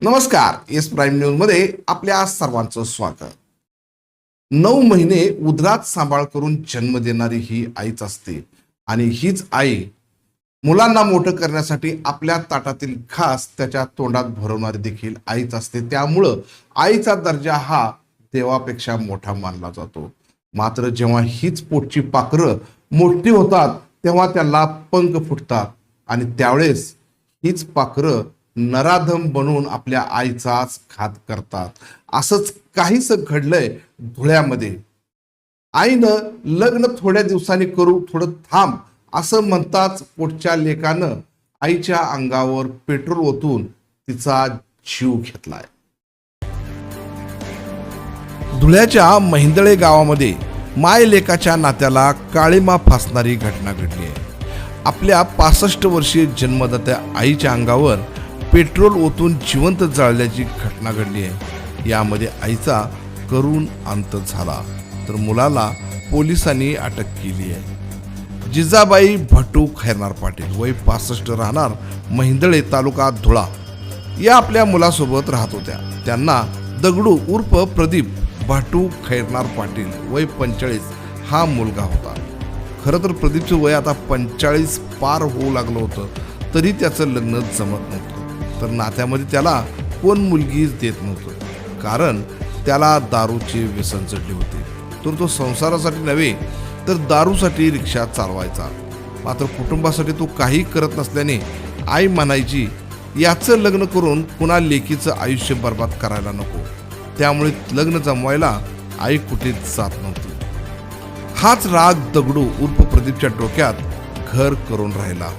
नमस्कार. S prime news मध्ये आपल्या सर्वांचं स्वागत. 9 महिने उदरात सांभाळ करून जन्म देणारी ही आईच असते आणि हीच आई मुलांना मोठं करण्यासाठी आपल्या ताटातील घास त्याच्या तोंडात भरवणारी देखील आईच असते. त्यामुळं आईचा दर्जा हा देवापेक्षा मोठा मानला जातो. मात्र जेव्हा हीच पोटची पाखरं मोठी होतात तेव्हा त्याला पंख फुटतात आणि त्यावेळेस हीच पाखरं नराधम बनवून आपल्या आईचाच घात करतात. असंच काहीच घडलंय धुळ्यामध्ये. आईनं लग्न थोड्या दिवसांनी करू, थोडं थांब असं म्हणताच पोटच्या लेकानं आईच्या अंगावर पेट्रोल ओतून तिचा जीव घेतलाय. धुळ्याच्या महिंदळे गावामध्ये माय लेकाच्या नात्याला काळीमा फासणारी घटना घडली आहे. आपल्या 65 वर्षीय जन्मदात्या आईच्या अंगावर पेट्रोल ओतून जिवंत जाळल्याची घटना घडली आहे. यामध्ये आईचा करुण अंत झाला तर मुलाला पोलिसांनी अटक केली आहे. जिजाबाई भटू खैरनार पाटील वय 65 राहणार महिंदळे तालुका धुळा या आपल्या मुलासोबत राहत होत्या. त्यांना दगडू उर्फ प्रदीप भाटू खैरनार पाटील वय 45 हा मुलगा होता. खरं तर प्रदीपचं वय आता 45 पार होऊ लागलं होतं तरी त्याचं लग्न जमत नव्हतं. तर नात्यामध्ये त्याला कोण मुलगीच देत नव्हतं कारण त्याला दारूचे व्यसन चढले होते. तर तो संसारासाठी नव्हे तर दारूसाठी रिक्षा चालवायचा. मात्र कुटुंबासाठी तो काही करत नसल्याने आई म्हणायची याचं लग्न करून पुन्हा लेकीचं आयुष्य बर्बाद करायला नको. त्यामुळे लग्न जमवायला आई कुठेच जात नव्हती. हाच राग दगडू उर्फ प्रदीपच्या डोक्यात घर करून राहिला.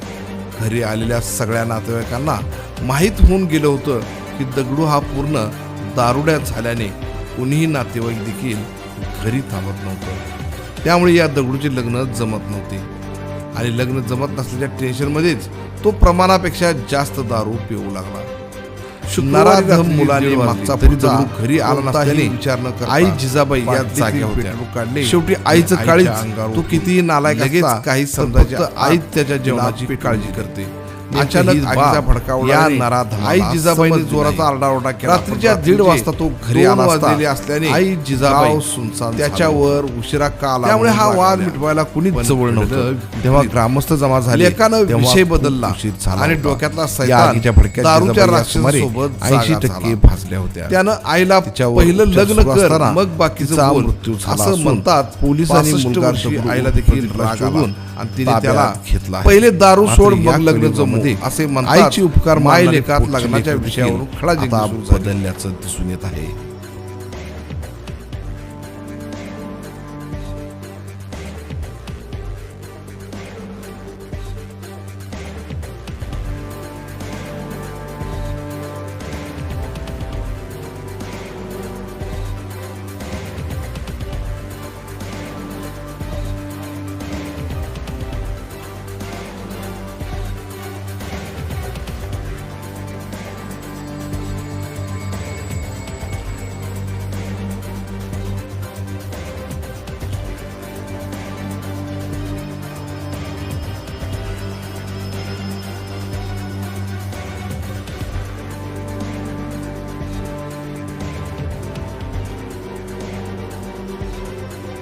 घरी आलेल्या सगळ्या नातेवाईकांना माहीत होऊन गेलं होतं की दगडू हा पूर्ण दारुड्या झाल्याने कुणीही नातेवाईक देखील घरी थांबत नव्हतं. त्यामुळे या दगडूचे लग्न जमत नव्हते आणि लग्न जमत नसल्याच्या टेन्शनमध्येच तो प्रमाणापेक्षा जास्त दारू पिऊ लागला. नराधम मुलाने मागचा पुढचा घरी आला नसल्याने विचार न करता आई जिजाबाई या जाग्या होत्या. शेवटी आईचं काळीच तो कितीही नालायक लगेच काही समजायचे आई त्याच्या जेवणाची काळजी करते. अचानक आगीचा भडका उडाला. आई जिजाबाईने जोराचा आरडाओरडा केला. रात्रीच्या 1:30 वाजता तो घरी वाजलेले असल्याने आई जिजाबाई सुनसान त्याच्यावर उशिरा का आला त्यामुळे हा वाद मिटवायला कुणीच जवळ नव्हतं. तेव्हा ग्रामस्थ जमा झाले. एकानं विषय बदलला आणि डोक्यातला सैतान दारूच्या राक्षसासोबत 80% भाजल्या होत्या. त्यानं आईला पहिलं लग्न कर मग बाकीचा मृत्यू झाला असं म्हणतात. पोलिसांनी मुलगा आईला देखील शोधून आणि तिने त्याला घेतला. पहिले दारू सोड मग लग्न जमू असे म्हणतात. आईची उपकार माय लेकात लग्नाच्या विषयावरून खळा बदलल्याचं दिसून येत आहे.